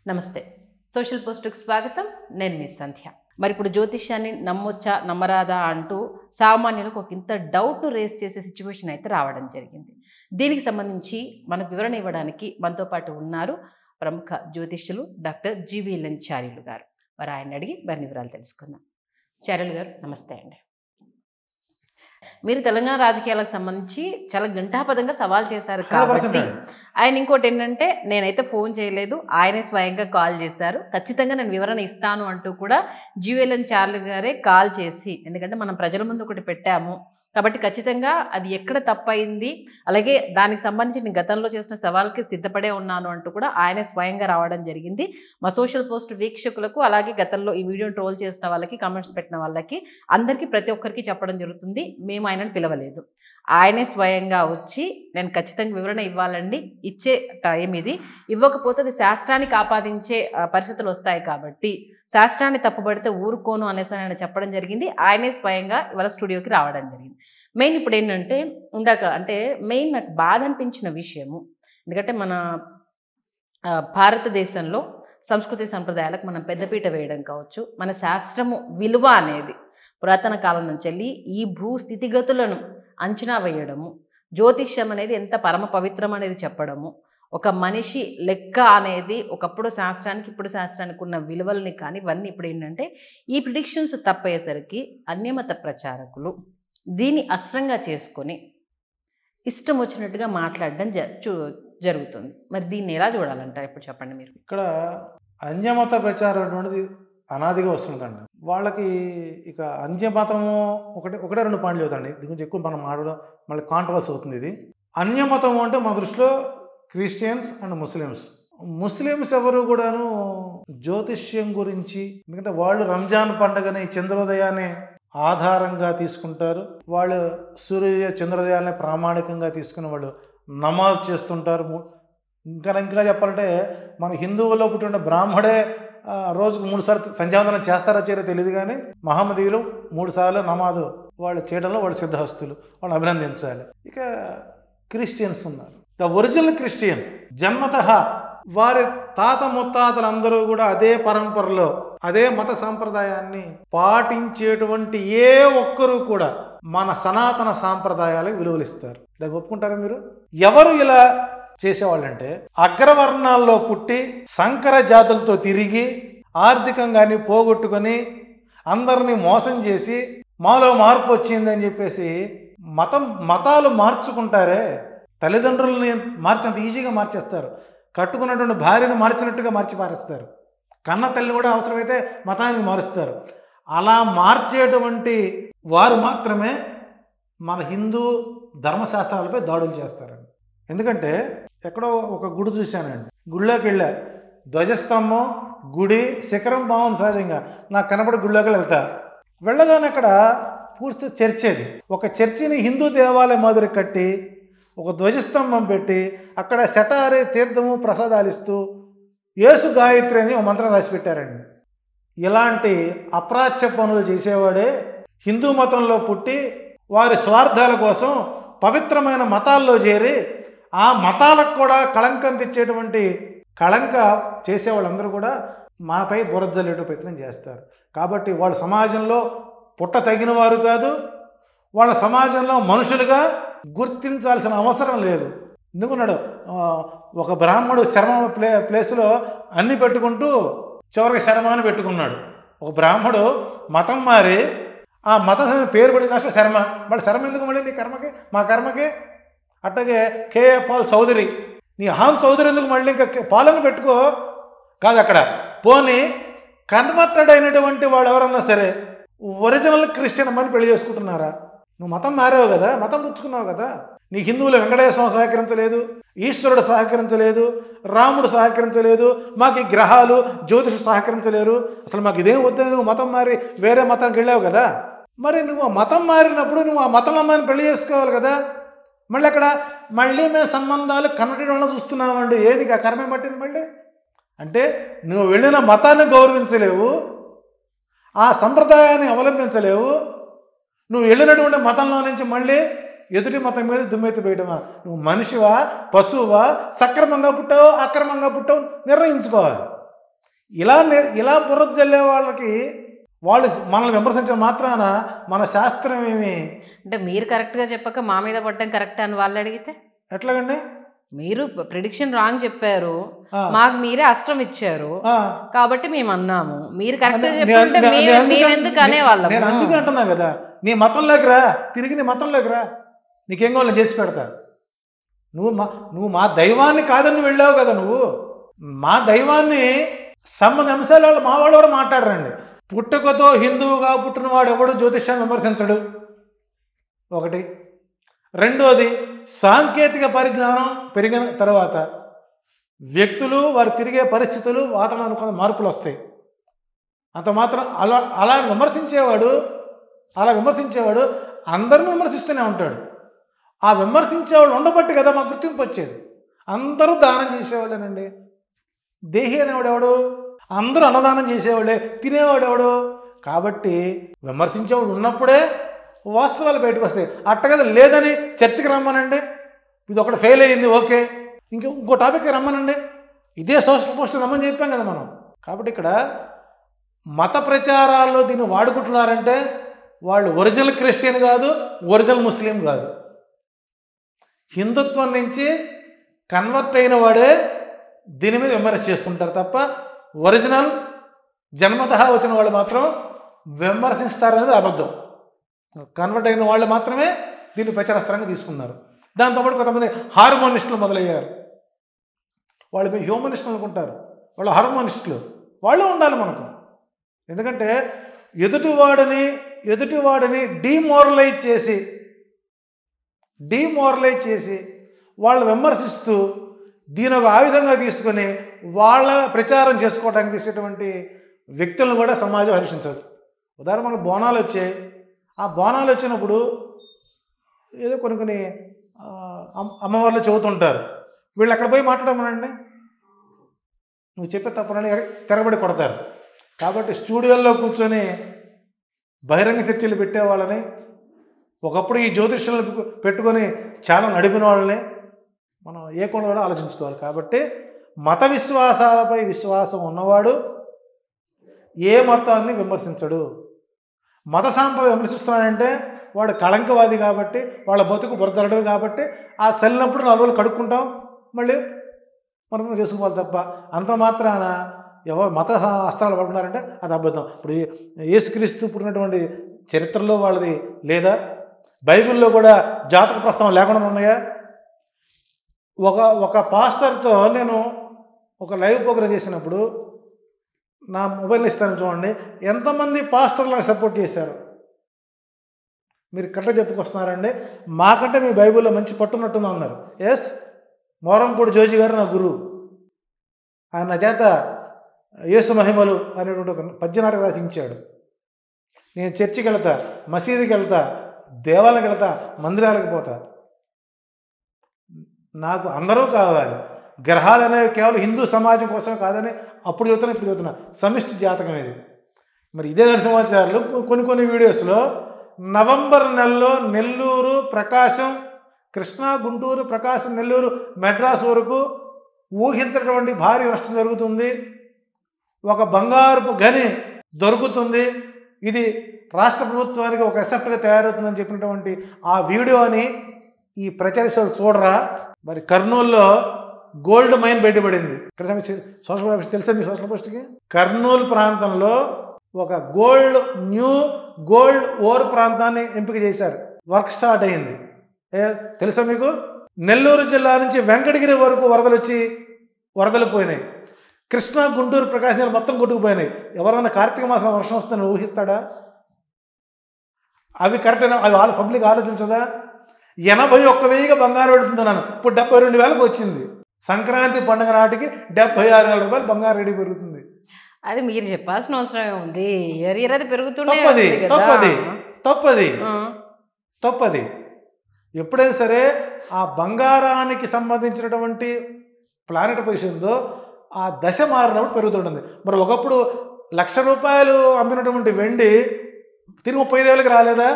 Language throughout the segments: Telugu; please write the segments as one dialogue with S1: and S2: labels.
S1: నమస్తే. సోషల్ పోస్ట్‌కి స్వాగతం. నేను మీ సంధ్య. మరి ఇప్పుడు జ్యోతిష్యాన్ని నమ్మొచ్చా, నమ్మరాదా అంటూ సామాన్యులకు ఒకంత డౌట్‌ను రేజ్ చేసే సిట్యుయేషన్ అయితే రావడం జరిగింది. దీనికి సంబంధించి మనకు వివరణ ఇవ్వడానికి మనతో పాటు ఉన్నారు ప్రముఖ జ్యోతిష్యులు డాక్టర్ జీవీఎల్ఎన్ చార్యులు గారు. మరి ఆయన్ని అడిగి మరిన్ని వివరాలు తెలుసుకుందాం. చార్యులు గారు నమస్తే అండి. మీరు తెలంగాణ రాజకీయాలకు సంబంధించి చాలా ఘంటాపథంగా సవాల్ చేశారు కాబట్టి ఆయన ఇంకోటి ఏంటంటే నేనైతే ఫోన్ చేయలేదు, ఆయనే స్వయంగా కాల్ చేశారు, ఖచ్చితంగా నేను వివరణ ఇస్తాను అంటూ కూడా జీవీఎల్ఎన్ చార్యులు గారే కాల్ చేసి, ఎందుకంటే మనం ప్రజల ముందు ఒకటి పెట్టాము కాబట్టి ఖచ్చితంగా అది ఎక్కడ తప్పయింది, అలాగే దానికి సంబంధించి నేను గతంలో చేసిన సవాల్కి సిద్ధపడే ఉన్నాను అంటూ కూడా ఆయనే స్వయంగా రావడం జరిగింది. మా సోషల్ పోస్ట్ వీక్షకులకు, అలాగే గతంలో ఈ వీడియోని ట్రోల్ చేసిన వాళ్ళకి, కామెంట్స్ పెట్టిన వాళ్ళకి అందరికీ ప్రతి ఒక్కరికి చెప్పడం జరుగుతుంది, మేము ఆయనను పిలవలేదు, ఆయనే స్వయంగా వచ్చి నేను ఖచ్చితంగా వివరణ ఇవ్వాలండి, ఇచ్చే టైం ఇది, ఇవ్వకపోతే అది శాస్త్రానికి ఆపాదించే పరిస్థితులు వస్తాయి కాబట్టి శాస్త్రాన్ని తప్పుబడితే ఊరుకోను అనేసి ఆయన చెప్పడం జరిగింది. ఆయనే స్వయంగా ఇవాళ స్టూడియోకి రావడం జరిగింది. మెయిన్ ఇప్పుడు ఏంటంటే ఇందాక అంటే మెయిన్ నాకు బాధ అనిపించిన విషయము, ఎందుకంటే మన భారతదేశంలో సంస్కృతి సంప్రదాయాలకు మనం పెద్దపీట వేయడం కావచ్చు, మన శాస్త్రము విలువ అనేది పురాతన కాలం నుంచి వెళ్ళి ఈ భూ స్థితిగతులను అంచనా వేయడము, జ్యోతిష్యం అనేది ఎంత పరమ పవిత్రం అనేది చెప్పడము, ఒక మనిషి లెక్క అనేది ఒకప్పుడు శాస్త్రానికి ఇప్పుడు శాస్త్రానికి ఉన్న విలువల్ని కానీ ఇవన్నీ ఇప్పుడు ఏంటంటే ఈ ప్రిడిక్షన్స్ తప్పయ్యేసరికి అన్యమత ప్రచారకులు దీన్ని అస్త్రంగా చేసుకొని ఇష్టం వచ్చినట్టుగా మాట్లాడడం జరుగుతుంది. మరి దీన్ని ఎలా చూడాలంటారు ఇప్పుడు చెప్పండి మీరు?
S2: ఇక్కడ అన్యమత ప్రచారం అటువంటిది అనాదిగా వస్తుందండి. వాళ్ళకి ఇక అన్యమతము ఒకటే రెండు పాయింట్లు చెబుతాండి, దీని గురించి ఎక్కువ మనం మాట్లాడడం మళ్ళీ కాంట్రవర్సీ అవుతుంది. ఇది అన్యమతము అంటే మా దృష్టిలో క్రిస్టియన్స్ అండ్ ముస్లిమ్స్ ఎవరు కూడాను జ్యోతిష్యం గురించి, ఎందుకంటే వాళ్ళు రంజాన్ పండుగని చంద్రోదయాన్ని ఆధారంగా తీసుకుంటారు, వాళ్ళు సూర్యోదయ చంద్రోదయాన్ని ప్రామాణికంగా తీసుకుని వాళ్ళు నమాజ్ చేస్తుంటారు. ఇంకా చెప్పాలంటే మన హిందువుల్లో పుట్టిన బ్రాహ్మడే రోజుకు 3 సార్లు సంధ్యావందనం చేస్తారో చేయరో తెలియదు, కానీ మహమ్మదీయులు 3 సార్లు నమాజు వాళ్ళు చేయడంలో వాళ్ళు సిద్ధహస్తులు, వాళ్ళు అభినందించాలి. ఇక క్రిస్టియన్స్ ఉన్నారు, ద ఒరిజినల్ క్రిస్టియన్ జన్మత వారి తాత ముత్తాతలందరూ కూడా అదే పరంపరలో అదే మత సాంప్రదాయాన్ని పాటించేటువంటి ఏ ఒక్కరూ కూడా మన సనాతన సాంప్రదాయాలకు విలువలిస్తారు. దాన్ని ఒప్పుకుంటారా మీరు? ఎవరు ఇలా చేసేవాళ్ళంటే అగ్రవర్ణాల్లో పుట్టి సంకర జాతులతో తిరిగి ఆర్థికంగాని పోగొట్టుకొని అందరినీ మోసం చేసి మాలో మార్పు వచ్చిందని చెప్పేసి మతాలు మార్చుకుంటారే, తల్లిదండ్రులని మార్చంత ఈజీగా మార్చేస్తారు, కట్టుకున్నటువంటి భార్యను మార్చినట్టుగా మార్చి పారేస్తారు, కన్న తల్లిని కూడా అవసరమైతే మతానికి మారుస్తారు. అలా మార్చేటువంటి వారు మాత్రమే మన హిందూ ధర్మశాస్త్రాలపై దాడులు చేస్తారండి. ఎందుకంటే ఎక్కడో ఒక గుడి చూశానండి, గుడిలోకి వెళ్ళా, ధ్వజస్తంభం గుడి శిఖరం బాగుంది, సహజంగా నాకు కనపడి గుడిలోకి వెళ్తా, వెళ్ళగానే అక్కడ పూర్తి చర్చ్, అది ఒక చర్చిని హిందూ దేవాలయం మాదిరి కట్టి ఒక ధ్వజస్తంభం పెట్టి అక్కడ శటారి తీర్థము ప్రసాదాలు ఇస్తూ యేసు గాయత్రి అని ఒక మంత్రం రాసి పెట్టారండి. ఇలాంటి అప్రాచ్య పనులు చేసేవాడే హిందూ మతంలో పుట్టి వారి స్వార్థాల కోసం పవిత్రమైన మతాల్లో చేరి ఆ మతాలకు కూడా కళంకం తెచ్చేటువంటి కళంక చేసేవాళ్ళందరూ కూడా మనపై బురదజల్లేట ప్రయత్నం చేస్తారు. కాబట్టి వాళ్ళు సమాజంలో పుట్ట తగిన వారు కాదు, వాళ్ళ సమాజంలో మనుషులుగా గుర్తించాల్సిన అవసరం లేదు. ఎందుకున్నాడు ఒక బ్రాహ్మడు శర్మ ప్లేస్లో అన్ని పెట్టుకుంటూ చివరికి శర్మాన్ని పెట్టుకున్నాడు. ఒక బ్రాహ్మడు మతం మారి ఆ మతం పేరు పడిన లాస్ట్ శర్మ, మళ్ళీ శర్మ ఎందుకు మళ్ళీ నీ కర్మకి మా కర్మకి? అట్లాగే కేఏ పాల్ చౌదరి, నీ హాన్ చౌదరి ఎందుకు మళ్ళీ ఇంకా పాలను పెట్టుకో కాదు అక్కడ. పోనీ కన్వర్టెడ్ అయినటువంటి వాళ్ళు ఎవరన్నా సరే ఒరిజినల్ క్రిస్టియన్ అమ్మని పెళ్లి చేసుకుంటున్నారా? నువ్వు మతం మారావు కదా, మతం పుచ్చుకున్నావు కదా, నీ హిందువులు వెంకటేశ్వరం సహకరించలేదు, ఈశ్వరుడు సహకరించలేదు, రాముడు సహకరించలేదు, మాకు ఈ గ్రహాలు జ్యోతిషులు సహకరించలేరు, అసలు మాకు ఇదేం వద్దని నువ్వు మతం మారి వేరే మతానికి వెళ్ళావు కదా. మరి నువ్వు ఆ మతం మారినప్పుడు నువ్వు ఆ మతంలో అమ్మాయిని పెళ్లి చేసుకోవాలి కదా. మళ్ళీ అక్కడ మేము సంబంధాలు కన్నడ వాళ్ళని చూస్తున్నామండి, ఏది ఆ కర్మే పట్టింది మళ్ళీ అంటే నువ్వు వెళ్ళిన మతాన్ని గౌరవించలేవు, ఆ సంప్రదాయాన్ని అవలంబించలేవు, నువ్వు వెళ్ళినటువంటి మతంలో నుంచి మళ్ళీ ఎదుటి మతం మీద దుమ్మెత్తి వేయడమా? నువ్వు మనిషివా, పశువువా, సక్రమంగా పుట్టావో అక్రమంగా పుట్టావో నిర్ణయించుకోవాలి. ఇలా బుర్ర జల్లే వాళ్ళకి వాళ్ళు మనల్ని విమర్శించడం మాత్రాన మన శాస్త్రం ఏమి
S1: అంటే మీరు కరెక్ట్గా చెప్పక మా మీద పడ్డం కరెక్ట్ అని వాళ్ళు అడిగితే
S2: ఎట్లాగండి?
S1: మీరు ప్రిడిక్షన్ రాంగ్ చెప్పారు, మాకు మీరే అస్త్రం ఇచ్చారు కాబట్టి మేము అన్నాము, మీరు కరెక్ట్ చెప్పుకుంటే మేమెందుకు అనేవాళ్ళం.
S2: నేను అందుకే అంటున్నా కదా, నీ మతంలోకి రా, తిరిగి నీ మతంలోకి రా, నీకేం కావాలి చేసి పెడతా. నువ్వు మా దైవాన్ని కాదని వెళ్ళావు కదా, నువ్వు మా దైవాన్ని సంబంధ అంశాల వాళ్ళు మా వాళ్ళు ఎవరు మాట్లాడరండి. పుట్టుకతో హిందువుగా పుట్టినవాడు ఎవడు జ్యోతిష్యాన్ని విమర్శించడు, ఒకటి. రెండోది, సాంకేతిక పరిజ్ఞానం పెరిగిన తర్వాత వ్యక్తులు వారు తిరిగే పరిస్థితులు వాతావరణం కొన్ని మార్పులు వస్తాయి. అంత మాత్రం అలా విమర్శించేవాడు అందరిని విమర్శిస్తూనే ఉంటాడు. ఆ విమర్శించేవాళ్ళు ఉండబట్టి కదా మాకు గుర్తింపు వచ్చేది. అందరూ దానం చేసేవాళ్ళేనండి. దేహి అనేవాడెవడు? అందరూ అన్నదానం చేసేవాళ్ళే. తినేవాడెవడు? కాబట్టి విమర్శించేవాడు ఉన్నప్పుడే వాస్తవాలు బయటకు వస్తాయి. అట్టగదా లేదని చర్చకి రమ్మనండి, ఇది ఒకటి ఫెయిల్ అయ్యింది, ఓకే, ఇంకో టాపిక్కి రమ్మనండి, ఇదే సోషల్ పోస్ట్ రమ్మని చెప్పాం కదా మనం. కాబట్టి ఇక్కడ మత ప్రచారాల్లో దీన్ని వాడుకుంటున్నారంటే వాళ్ళు ఒరిజినల్ క్రిస్టియన్ కాదు, ఒరిజినల్ ముస్లిం కాదు, హిందుత్వం నుంచి కన్వర్ట్ అయిన వాడే దీని మీద విమర్శ చేస్తుంటారు తప్ప ఒరిజినల్ జన్మతహా వచ్చిన వాళ్ళు మాత్రం విమర్శిస్తారనేది అబద్ధం. కన్వర్ట్ అయిన వాళ్ళు మాత్రమే దీన్ని ప్రచారస్త్రంగా తీసుకున్నారు. దాంతోపాటు కొంతమంది హార్మోనిస్టులు మొదలయ్యారు. వాళ్ళు హ్యూమనిస్టులు అనుకుంటారు, వాళ్ళు హార్మోనిస్టులు. వాళ్ళు ఉండాలి మనకు. ఎందుకంటే ఎదుటివాడిని డీమోరలైజ్ చేసి వాళ్ళు విమర్శిస్తూ దీని ఒక ఆయుధంగా తీసుకొని వాళ్ళ ప్రచారం చేసుకోవడానికి తీసేటువంటి వ్యక్తులను కూడా సమాజం హర్షించదు. ఉదాహరణ మనకు బోనాలు వచ్చాయి. ఆ బోనాలు వచ్చినప్పుడు ఏదో కొన్ని అమ్మవార్లు చెబుతుంటారు, వీళ్ళు అక్కడ పోయి మాట్లాడమనండి, నువ్వు చెప్పే తప్పనని తెరబడి కొడతారు. కాబట్టి స్టూడియోల్లో కూర్చొని బహిరంగ చర్చలు పెట్టేవాళ్ళని, ఒకప్పుడు ఈ జ్యోతిష్యులను పెట్టుకొని చాలా నడిపిన వాళ్ళని మనం ఏ కోణంలో కూడా ఆలోచించుకోవాలి. కాబట్టి మత విశ్వాసాలపై విశ్వాసం ఉన్నవాడు ఏ మతాన్ని విమర్శించడు. మత సాంప్రదాయం విమర్శిస్తున్నాడంటే వాడు కళంకవాది కాబట్టి, వాళ్ళ బతుకు బురదలడు కాబట్టి, ఆ చల్లినప్పుడు 4 రోజులు కడుక్కుంటాం, మళ్ళీ మనం చేసుకోవాలి తప్ప అంత మాత్రాన ఎవరు మత అస్త్రాలు పడుతున్నారంటే అది అబద్ధం. ఇప్పుడు యేసుక్రీస్తు పుట్టినటువంటి చరిత్రలో వాళ్ళది లేదా? బైబిల్లో కూడా జాతక ప్రస్తావన లేకుండా ఉన్నాయా? ఒక పాస్టర్తో నేను ఒక లైవ్ ప్రోగ్రాం చేసినప్పుడు నా మొబైల్ ఇస్తాను చూడండి, ఎంతమంది పాస్టర్లకు సపోర్ట్ చేశారు. మీరు కరెక్ట్గా చెప్పుకొస్తున్నారండి, మాకంటే మీ బైబిల్లో మంచి పట్టున్నట్టుంది అన్నారు. ఎస్, మోరంపూడి జోజి గారు నా గురువు. ఆయన చేత యేసు మహిమలు అనేటువంటి ఒక పద్యనాటకం రాసించాడు. నేను చర్చికి వెళ్తా, మసీదుకి వెళ్తా, దేవాలయాలకు వెళ్తా, మందిరాలకు పోతా. నాకు అందరూ కావాలి. గ్రహాలు అనేవి కేవలం హిందూ సమాజం కోసం కాదని అప్పుడు చెబుతున్నా, ఇప్పుడు చెబుతున్నా. సమిష్టి జాతకం ఇది. మరి ఇదే నరసింహాచార్యులు కొన్ని వీడియోస్లో నవంబర్ నెలలో నెల్లూరు, ప్రకాశం, కృష్ణా, గుంటూరు, ప్రకాశం, నెల్లూరు, మెడ్రాస్ వరకు ఊహించినటువంటి భారీ నష్టం జరుగుతుంది, ఒక బంగారపు గని దొరుకుతుంది, ఇది రాష్ట్ర ప్రభుత్వానికి ఒక ఎసెప్ట్గా తయారవుతుందని చెప్పినటువంటి ఆ వీడియోని ఈ ప్రచారిస్తారు చూడరా. మరి కర్నూలులో గోల్డ్ మైన్ బయటపడింది. సోషల్ పోస్ట్ తెలుసా మీ? సోషల్ పోస్ట్కి కర్నూలు ప్రాంతంలో ఒక న్యూ గోల్డ్ ఓర్ ప్రాంతాన్ని ఎంపిక చేశారు. వర్క్ స్టార్ట్ అయింది. తెలుసా మీకు? నెల్లూరు జిల్లా నుంచి వెంకటగిరి వరకు వరదలు పోయినాయి. కృష్ణా, గుంటూరు, ప్రకాశం మొత్తం కొట్టుకుపోయినాయి. ఎవరైనా కార్తీక మాసం వర్షం వస్తుందని ఊహిస్తాడా? అవి కరెక్ట్ అయినా అవి పబ్లిక్ ఆలోచించదా? 81,000గా బంగారం పెడుతున్నాను, ఇప్పుడు 72,000కి వచ్చింది. సంక్రాంతి పండుగ నాటికి 76,000 రూపాయలు బంగారం రెడీ పెరుగుతుంది.
S1: అది మీరు చెప్పాల్సిన అవసరం ఉంది. అది పెరుగుతుంది.
S2: తప్పది. ఎప్పుడైనా సరే ఆ బంగారానికి సంబంధించినటువంటి ప్లానెట్ పొజిషన్తో ఆ దశ మారినప్పుడు పెరుగుతుంటుంది. మరి ఒకప్పుడు 1,00,000 రూపాయలు అమ్మినటువంటి వెండి తిరిగి 35,000కి రాలేదా?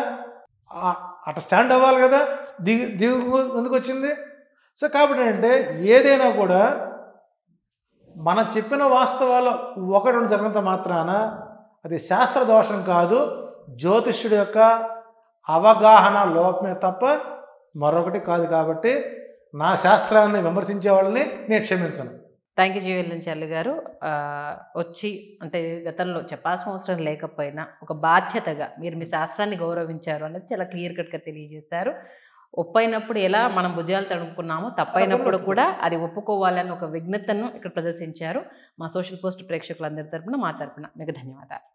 S2: అట్లా స్టాండ్ అవ్వాలి కదా, దిగు ఎందుకు వచ్చింది? సో కాబట్టి అంటే ఏదైనా కూడా మనం చెప్పిన వాస్తవాలు ఒకటి రెండు జరిగినంత మాత్రాన అది శాస్త్ర దోషం కాదు, జ్యోతిష్యుడి యొక్క అవగాహన లోపమే తప్ప మరొకటి కాదు. కాబట్టి నా శాస్త్రాన్ని విమర్శించే వాళ్ళని నేను క్షమించను.
S1: థ్యాంక్ యూ జీవెల్లంచార్లు గారు. వచ్చి అంటే గతంలో చెప్పాల్సిన అవసరం లేకపోయినా ఒక బాధ్యతగా మీరు మీ శాస్త్రాన్ని గౌరవించారు అనేది చాలా క్లియర్ కట్గా తెలియజేశారు. ఒప్పైనప్పుడు ఎలా మనం భుజాలు తడుపుకున్నామో తప్పైనప్పుడు కూడా అది ఒప్పుకోవాలని ఒక విజ్ఞతను ఇక్కడ ప్రదర్శించారు. మా సోషల్ పోస్ట్ ప్రేక్షకులందరి తరపున మా తరపున మీకు ధన్యవాదాలు.